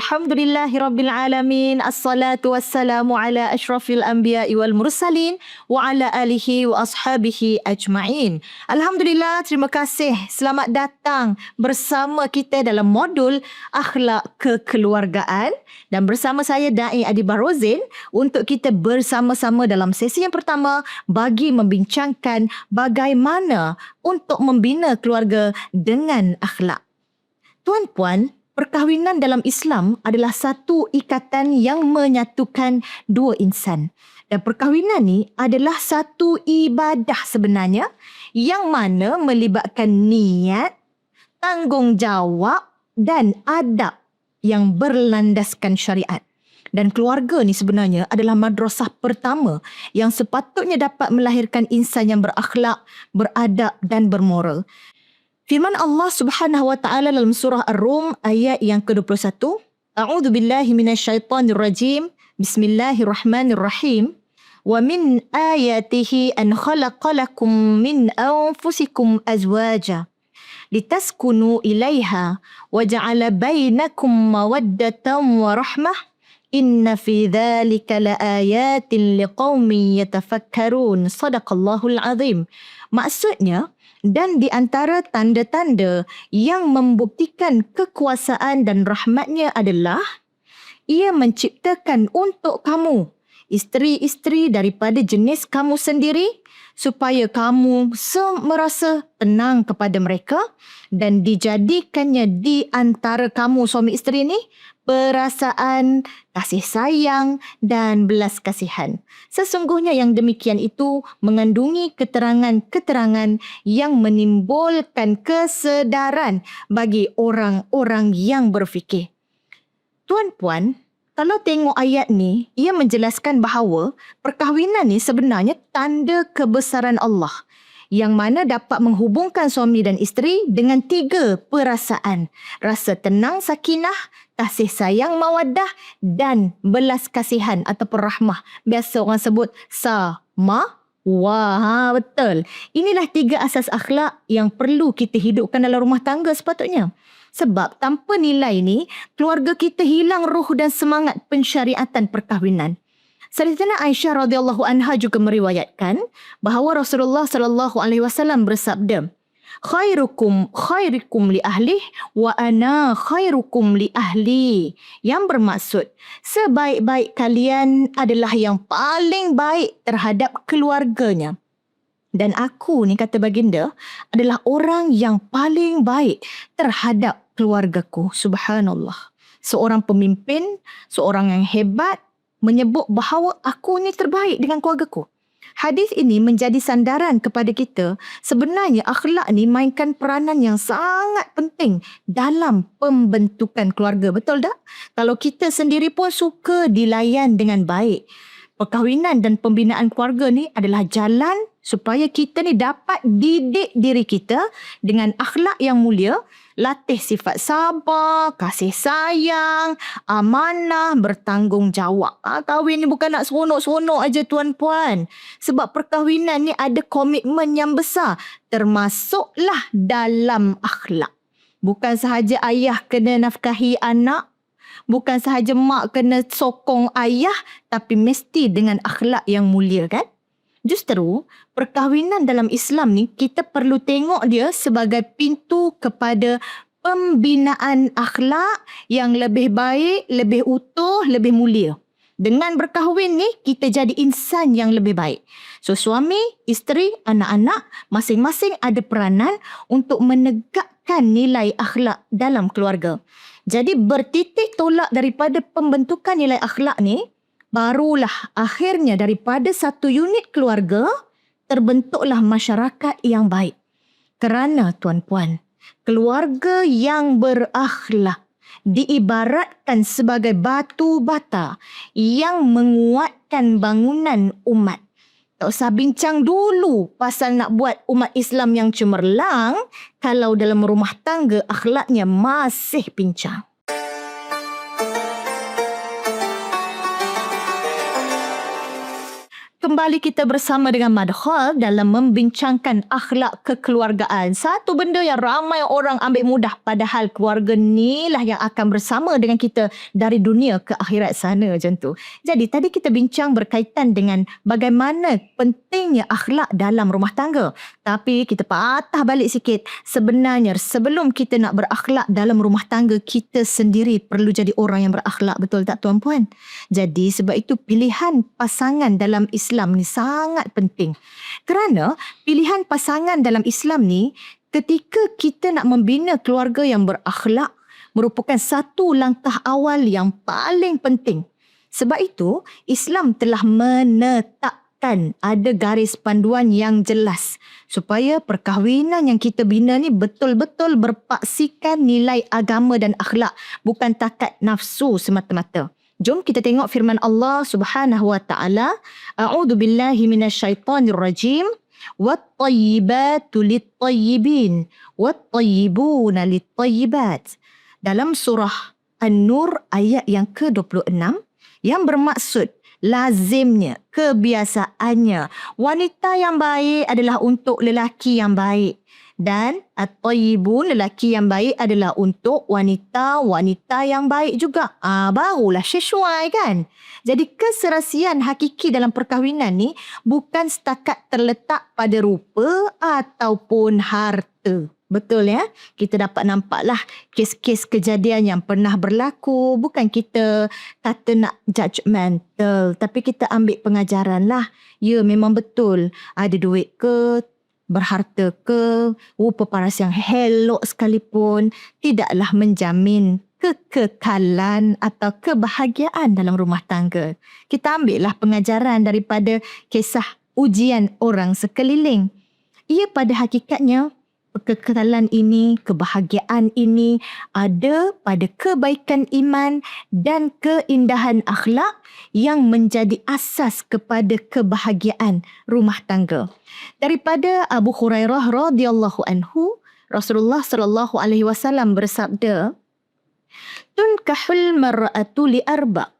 Alhamdulillahirabbil alamin. Assalatu wassalamu ala asyrafil anbiya'i wal mursalin wa ala alihi wa ashabihi ajma'in. Alhamdulillah, terima kasih. Selamat datang bersama kita dalam modul akhlak kekeluargaan dan bersama saya Da'i Adibah Rozin untuk kita bersama-sama dalam sesi yang pertama bagi membincangkan bagaimana untuk membina keluarga dengan akhlak. Tuan-puan, perkahwinan dalam Islam adalah satu ikatan yang menyatukan dua insan. Dan perkahwinan ni adalah satu ibadah sebenarnya yang mana melibatkan niat, tanggungjawab dan adab yang berlandaskan syariat. Dan keluarga ni sebenarnya adalah madrasah pertama yang sepatutnya dapat melahirkan insan yang berakhlak, beradab dan bermoral. Firman Allah Subhanahu wa taala dalam surah Ar-Rum ayat yang ke-21, A'udzu billahi minasyaitonir rajim. Bismillahirrahmanirrahim. Wa min ayatihi an khalaqalakum min anfusikum azwaja litaskunu ilaiha wa ja'ala bainakum mawaddatan wa rahmah. Inna fi dzalika laayatin liqaumin yatafakkarun. Shadaqallahul azim. Maksudnya, dan di antara tanda-tanda yang membuktikan kekuasaan dan rahmatnya adalah ia menciptakan untuk kamu isteri-isteri daripada jenis kamu sendiri supaya kamu merasa tenang kepada mereka dan dijadikannya di antara kamu suami isteri ni perasaan kasih sayang dan belas kasihan. Sesungguhnya yang demikian itu mengandungi keterangan-keterangan yang menimbulkan kesedaran bagi orang-orang yang berfikir. Tuan-puan, kalau tengok ayat ni, ia menjelaskan bahawa perkahwinan ni sebenarnya tanda kebesaran Allah yang mana dapat menghubungkan suami dan isteri dengan 3 perasaan. Rasa tenang sakinah, kasih sayang mawaddah dan belas kasihan ataupun rahmah. Biasa orang sebut sama. Wah, betul. Inilah 3 asas akhlak yang perlu kita hidupkan dalam rumah tangga sepatutnya. Sebab tanpa nilai ni, keluarga kita hilang ruh dan semangat pensyariatan perkahwinan. Sayyidatina Aisyah radhiyallahu anha juga meriwayatkan bahawa Rasulullah sallallahu alaihi wasallam bersabda, khairukum li ahli wa ana khairukum li ahli. Yang bermaksud, sebaik-baik kalian adalah yang paling baik terhadap keluarganya. Dan aku ni, kata baginda, adalah orang yang paling baik terhadap keluargaku. Subhanallah. Seorang pemimpin, seorang yang hebat, menyebut bahawa aku ni terbaik dengan keluargaku. Hadis ini menjadi sandaran kepada kita. Sebenarnya akhlak ni mainkan peranan yang sangat penting dalam pembentukan keluarga. Betul tak? Kalau kita sendiri pun suka dilayan dengan baik, perkahwinan dan pembinaan keluarga ni adalah jalan supaya kita ni dapat didik diri kita dengan akhlak yang mulia, latih sifat sabar, kasih sayang, amanah, bertanggungjawab. Kahwin ni bukan nak seronok-seronok aja tuan-puan. Sebab perkahwinan ni ada komitmen yang besar, termasuklah dalam akhlak. Bukan sahaja ayah kena nafkahi anak, bukan sahaja mak kena sokong ayah, tapi mesti dengan akhlak yang mulia, kan? Justru, perkahwinan dalam Islam ni kita perlu tengok dia sebagai pintu kepada pembinaan akhlak yang lebih baik, lebih utuh, lebih mulia. Dengan berkahwin ni, kita jadi insan yang lebih baik. So, suami, isteri, anak-anak, masing-masing ada peranan untuk menegakkan nilai akhlak dalam keluarga. Jadi, bertitik tolak daripada pembentukan nilai akhlak ni, barulah akhirnya daripada satu unit keluarga, terbentuklah masyarakat yang baik. Kerana tuan-puan, keluarga yang berakhlak diibaratkan sebagai batu bata yang menguatkan bangunan umat. Tak usah bincang dulu pasal nak buat umat Islam yang cemerlang kalau dalam rumah tangga akhlaknya masih pincang. Kembali kita bersama dengan Madkhal dalam membincangkan akhlak kekeluargaan. Satu benda yang ramai orang ambil mudah, padahal keluarga ni lah yang akan bersama dengan kita dari dunia ke akhirat sana macam tu. Jadi tadi kita bincang berkaitan dengan bagaimana pentingnya akhlak dalam rumah tangga. Tapi kita patah balik sikit. Sebenarnya sebelum kita nak berakhlak dalam rumah tangga, kita sendiri perlu jadi orang yang berakhlak. Betul tak tuan-puan? Jadi sebab itu pilihan pasangan dalam Islam ni sangat penting. Kerana pilihan pasangan dalam Islam ni, ketika kita nak membina keluarga yang berakhlak, merupakan satu langkah awal yang paling penting. Sebab itu, Islam telah menetapkan ada garis panduan yang jelas supaya perkahwinan yang kita bina ni betul-betul berpaksikan nilai agama dan akhlak, bukan takat nafsu semata-mata. Jom kita tengok firman Allah Subhanahu wa taala, A'udzu billahi minasyaitonir rajim. Wat-tayyibatu lit-tayyibin, wat-tayyibuna lit-tayyibat. Dalam surah An-Nur ayat yang ke-26 yang bermaksud lazimnya, kebiasaannya, wanita yang baik adalah untuk lelaki yang baik. Dan at-tayyibun, lelaki yang baik adalah untuk wanita-wanita yang baik juga. Barulah sesuai kan? Jadi keserasian hakiki dalam perkahwinan ni bukan setakat terletak pada rupa ataupun harta. Betul ya? Kita dapat nampaklah kes-kes kejadian yang pernah berlaku. Bukan kita kata nak judgemental, tapi kita ambil pengajaran lah. Ya, memang betul. Ada duit ke, berharta ke, rupa paras yang elok sekalipun, tidaklah menjamin kekekalan atau kebahagiaan dalam rumah tangga. Kita ambillah pengajaran daripada kisah ujian orang sekeliling. Ia pada hakikatnya, kekekalan ini, kebahagiaan ini ada pada kebaikan iman dan keindahan akhlak yang menjadi asas kepada kebahagiaan rumah tangga. Daripada Abu Hurairah radhiyallahu anhu, Rasulullah sallallahu alaihi wasallam bersabda, "Tunkahul mar'atu li arba',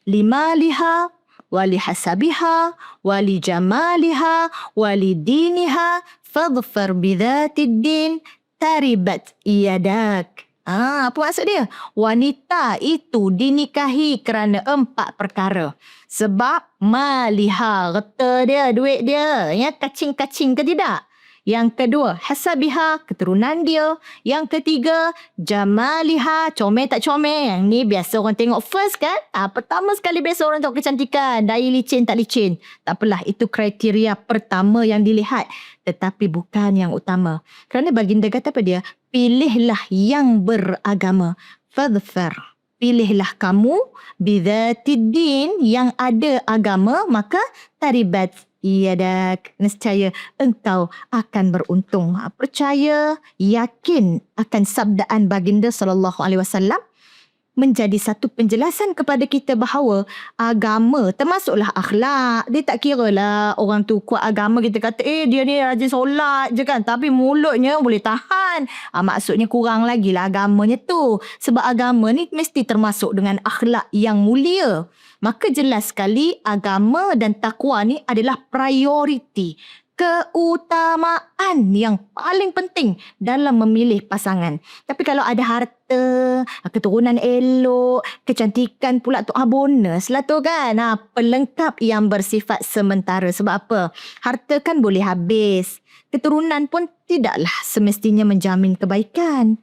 limaliha wa li hasabiha wa li jamaliha wa li diniha fadhfar bidhatid din taribat yadak." Apa maksud dia? Wanita itu dinikahi kerana 4 perkara. Sebab maliha, harta dia, duit dia, ya, kacing-kacing ke tidak? Yang kedua, hasabiha, keturunan dia. Yang ketiga, jamaliha, comel tak comel. Yang ni biasa orang tengok first kan? Pertama sekali biasa orang tengok kecantikan, daya licin tak licin. Tak apalah, itu kriteria pertama yang dilihat. Tetapi bukan yang utama. Kerana baginda kata apa dia? Pilihlah yang beragama. Fadhfar. Pilihlah kamu bidhatid din, yang ada agama, maka taribat yadak, nescaya engkau akan beruntung. Percaya, yakin akan sabdaan baginda sallallahu alaihi wasallam menjadi satu penjelasan kepada kita bahawa agama termasuklah akhlak. Dia tak kira lah orang tu kuat agama, kita kata dia ni rajin solat je kan, tapi mulutnya boleh tahan. Maksudnya kurang lagi lah agamanya tu. Sebab agama ni mesti termasuk dengan akhlak yang mulia. Maka jelas sekali agama dan takwa ni adalah prioriti, keutamaan yang paling penting dalam memilih pasangan. Tapi kalau ada harta, keturunan elok, kecantikan pula tu, bonus lah tu kan. Pelengkap yang bersifat sementara. Sebab apa? Harta kan boleh habis. Keturunan pun tidaklah semestinya menjamin kebaikan.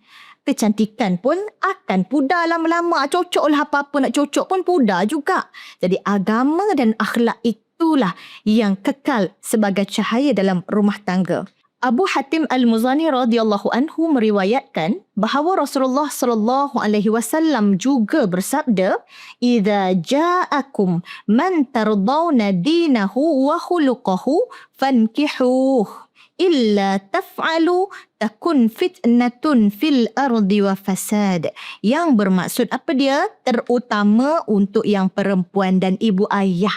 Kecantikan pun akan pudar lama-lama. Cocoklah apa-apa nak cocok pun pudar juga. Jadi agama dan akhlak itulah yang kekal sebagai cahaya dalam rumah tangga. Abu Hatim Al-Muzani radhiyallahu anhu meriwayatkan bahawa Rasulullah sallallahu alaihi wasallam juga bersabda, "Idza ja'akum man tardawna dinahu wa khuluquhu fankihuh. Illa taf'alu takun fitnatun fil ardi wa fasad." Yang bermaksud apa dia? Terutama untuk yang perempuan dan ibu ayah.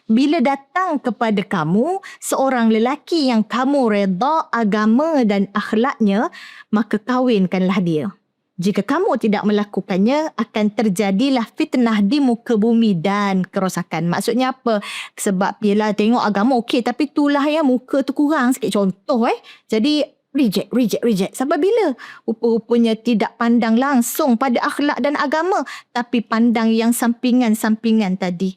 Bila datang kepada kamu seorang lelaki yang kamu redha agama dan akhlaknya, maka kahwinkanlah dia. Jika kamu tidak melakukannya, akan terjadilah fitnah di muka bumi dan kerosakan. Maksudnya apa? Sebab yelah tengok agama okey, tapi itulah yang muka tu kurang sikit. Contoh Jadi reject. Sampai bila? Rupa-rupanya tidak pandang langsung pada akhlak dan agama, tapi pandang yang sampingan-sampingan tadi.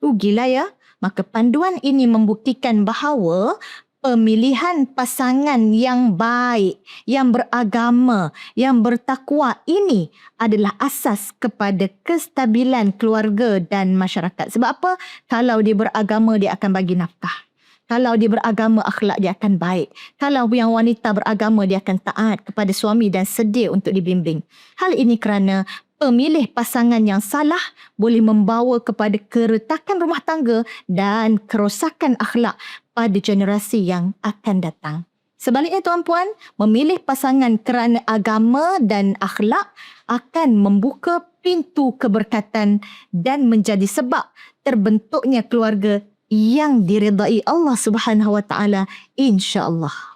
Rugilah ya. Maka panduan ini membuktikan bahawa pemilihan pasangan yang baik, yang beragama, yang bertakwa ini adalah asas kepada kestabilan keluarga dan masyarakat. Sebab apa? Kalau dia beragama, dia akan bagi nafkah. Kalau dia beragama, akhlak dia akan baik. Kalau yang wanita beragama, dia akan taat kepada suami dan sedia untuk dibimbing. Hal ini kerana pemilih pasangan yang salah boleh membawa kepada keretakan rumah tangga dan kerosakan akhlak pada generasi yang akan datang. Sebaliknya tuan-puan, memilih pasangan kerana agama dan akhlak akan membuka pintu keberkatan dan menjadi sebab terbentuknya keluarga yang diridai Allah Subhanahu Wa Taala, insya-Allah.